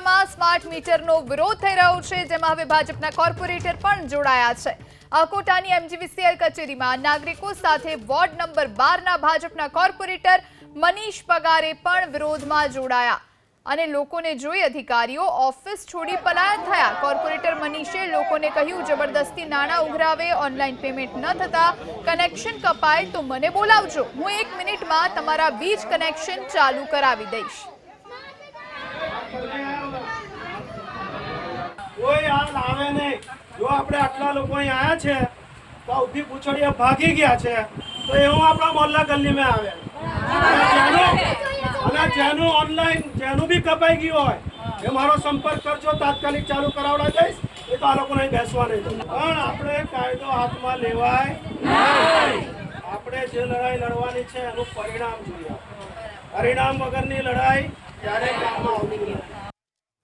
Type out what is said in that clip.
અકોટામાં smart મીટરનો વિરોધ થઈ રહ્યો છે, જેમાં હવે ભાજપના કોર્પોરેટર પણ જોડાયા છે। અકોટાની MGVCL કચેરીમાં નાગરિકો સાથે વોર્ડ નંબર 12ના ભાજપના કોર્પોરેટર મનીષ પગારે પણ વિરોધમાં જોડાયા અને લોકોને જોઈ અધિકારીઓ ઓફિસ છોડી પલાયન થયા। કોર્પોરેટર મનીષે લોકોને કહ્યું, જબરદસ્તી નાણાં ઉઘરાવે, ઓનલાઈન પેમેન્ટ ન થતા કનેક્શન કપાય તો મને બોલાવજો, હું 1 મિનિટમાં તમારા વીજ કનેક્શન ચાલુ કરાવી દઈશ। કોઈ હાલ આવે નહીં। જો આપણે આટલા લોકો અહીં આયા છે તો ઉભી પૂછડીએ ભાગી ગયા છે તો એવું આપણા મોહલ્લા ગલીમાં આવે અને જેનું ઓનલાઈન જેનું બી કપાઈ ગયું હોય એ મારો સંપર્ક કરજો, તાત્કાલિક ચાલુ કરાવડા દઈશ। એ તો આ લોકોને બેસવા નહીં દઉં, પણ આપણે કાયદો હાથમાં લેવાય નહીં। આપણે જે લડાઈ લડવાની છે એનું પરિણામ જોઈએ। પરિણામ વગરની લડાઈ ક્યારેય કામમાં આવતી નથી।